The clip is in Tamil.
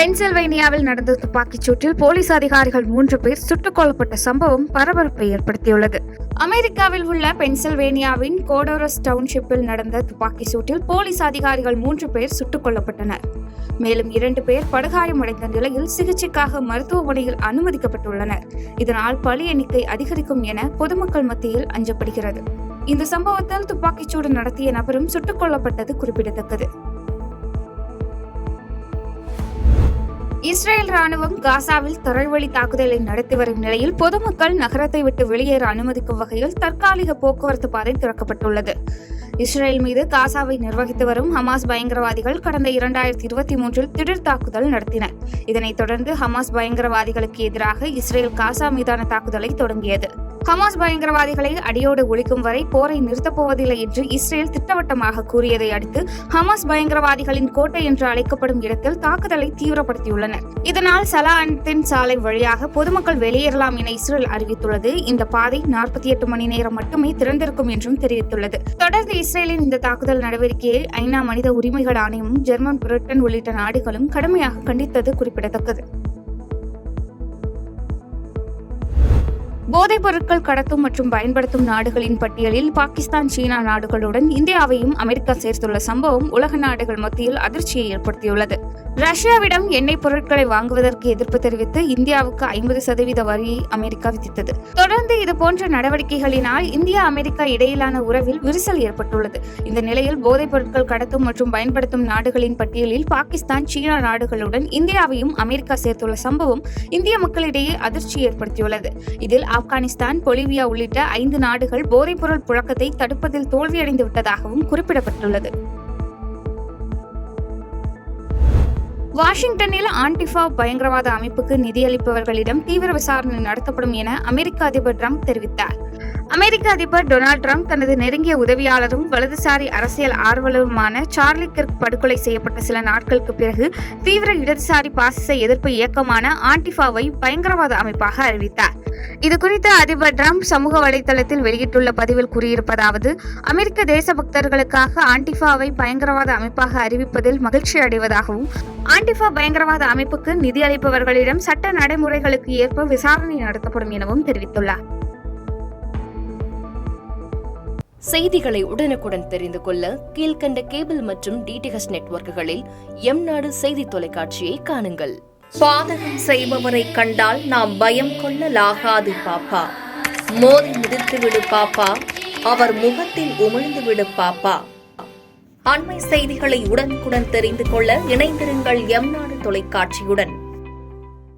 பென்சில்வேனியாவில் நடந்த துப்பாக்கிச் சூட்டில் போலீஸ் அதிகாரிகள் 3 பேர் சுட்டுக் கொல்லப்பட்ட சம்பவம் பரபரப்பை ஏற்படுத்தியுள்ளது. அமெரிக்காவில் உள்ள பென்சில்வேனியாவின் கோடோரஸ் டவுன்ஷிப்பில் நடந்த துப்பாக்கி சூட்டில் போலீஸ் அதிகாரிகள் 3 பேர் சுட்டுக் கொல்லப்பட்டனர். மேலும் 2 பேர் படுகாயமடைந்த நிலையில் சிகிச்சைக்காக மருத்துவமனையில் அனுமதிக்கப்பட்டுள்ளனர். இதனால் பலி எண்ணிக்கை அதிகரிக்கும் என பொதுமக்கள் மத்தியில் அஞ்சப்படுகிறது. இந்த சம்பவத்தில் துப்பாக்கிச்சூடு நடத்திய நபரும் சுட்டுக் கொல்லப்பட்டது குறிப்பிடத்தக்கது. இஸ்ரேல் ராணுவம் காசாவில் தரைவழி தாக்குதலை நடத்தி வரும் நிலையில் பொதுமக்கள் நகரத்தை விட்டு வெளியேற அனுமதிக்கும் வகையில் தற்காலிக போக்குவரத்து பாதை திறக்கப்பட்டுள்ளது. இஸ்ரேல் மீது காசாவை நிர்வகித்து வரும் ஹமாஸ் பயங்கரவாதிகள் கடந்த 2023 திடீர் தாக்குதல் நடத்தினர். இதனைத் தொடர்ந்து ஹமாஸ் பயங்கரவாதிகளுக்கு எதிராக இஸ்ரேல் காசா மீதான தாக்குதலை தொடங்கியது. ஹமாஸ் பயங்கரவாதிகளை அடியோடு ஒழிக்கும் வரை போரை நிறுத்தப் போவதில்லை என்று இஸ்ரேல் திட்டவட்டமாக கூறியதை அடுத்து ஹமாஸ் பயங்கரவாதிகளின் கோட்டை என்று அழைக்கப்படும் இடத்தில் தாக்குதலை தீவிரப்படுத்தியுள்ளனர். இதனால் சலாஅன்தின் சாலை வழியாக பொதுமக்கள் வெளியேறலாம் என இஸ்ரேல் அறிவித்துள்ளது. இந்த பாதை 48 மணி நேரம் மட்டுமே திறந்திருக்கும் என்றும் தெரிவித்துள்ளது. தொடர்ந்து இஸ்ரேலின் இந்த தாக்குதல் நடவடிக்கையை ஐநா மனித உரிமைகள் ஆணையமும் ஜெர்மன், பிரிட்டன் உள்ளிட்ட நாடுகளும் கடுமையாக கண்டித்தது குறிப்பிடத்தக்கது. போதைப் பொருட்கள் கடத்தும் மற்றும் பயன்படுத்தும் நாடுகளின் பட்டியலில் பாகிஸ்தான், சீனா நாடுகளுடன் இந்தியாவையும் அமெரிக்கா சேர்த்துள்ள சம்பவம் உலக நாடுகள் மத்தியில் அதிர்ச்சியை ஏற்படுத்தியுள்ளது. ரஷ்யாவிடம் எண்ணெய் பொருட்களை வாங்குவதற்கு எதிர்ப்பு தெரிவித்து இந்தியாவுக்கு 50% வரியை அமெரிக்கா விதித்தது. தொடர்ந்து இதுபோன்ற நடவடிக்கைகளினால் இந்தியா, அமெரிக்கா இடையிலான உறவில் விரிசல் ஏற்பட்டுள்ளது. இந்த நிலையில் போதைப் பொருட்கள் கடத்தும் மற்றும் பயன்படுத்தும் நாடுகளின் பட்டியலில் பாகிஸ்தான், சீனா நாடுகளுடன் இந்தியாவையும் அமெரிக்கா சேர்த்துள்ள சம்பவம் இந்திய மக்களிடையே அதிர்ச்சி ஏற்படுத்தியுள்ளது. இதில் ஆப்கானிஸ்தான், பொலிவியா உள்ளிட்ட 5 நாடுகள் போதைப்பொருள் புழக்கத்தை தடுப்பதில் தோல்வியடைந்து விட்டதாகவும் குறிப்பிடப்பட்டுள்ளது. வாஷிங்டனில் ஆன்டிஃபா பயங்கரவாத அமைப்புக்கு நிதியளிப்பவர்களிடம் தீவிர விசாரணை நடத்தப்படும் என அமெரிக்க அதிபர் ட்ரம்ப் தெரிவித்தார். அமெரிக்க அதிபர் டொனால்ட் ட்ரம்ப் தனது நெருங்கிய உதவியாளரும் வலதுசாரி அரசியல் ஆர்வலருமான சார்லி கிர்க் படுகொலை செய்யப்பட்ட சில நாட்களுக்கு பிறகு தீவிர இடதுசாரி பாசிச எதிர்ப்பு இயக்கமான ஆன்டிஃபாவை பயங்கரவாத அமைப்பாக அறிவித்தார். இதுகுறித்து அதிபர் ட்ரம்ப் சமூக வலைதளத்தில் வெளியிட்டுள்ள பதிவில் கூறியிருப்பதாவது: அமெரிக்க தேசபக்தர்களுக்காக ஆன்டிஃபாவை பயங்கரவாத அமைப்பாக அறிவிப்பதில் மகிழ்ச்சி அடைவதாகவும், ஆன்டிஃபா பயங்கரவாத அமைப்புக்கு நிதியளிப்பவர்களிடம் சட்ட நடைமுறைகளுக்கு ஏற்ப விசாரணை நடத்தப்படும் எனவும் தெரிவித்துள்ளார். செய்திகளை உடனுக்குடன் தெரிந்து கொள்ள கீழ்கண்ட கேபிள் மற்றும் டிடிஎச் நெட்வொர்க்குகளில் எம்நாடு செய்தி தொலைக்காட்சியை காணுங்கள். பாதகம் செய்பவரை கண்டால் நாம் பயம் கொள்ளலாகாது பாப்பா. மோதி மிதித்துவிடு பாப்பா, அவர் முகத்தில் உமிழ்ந்துவிடு பாப்பா. அண்மை செய்திகளை உடனுக்குடன் தெரிந்து கொள்ள இணைந்திருங்கள் எம்நாடு தொலைக்காட்சியுடன்.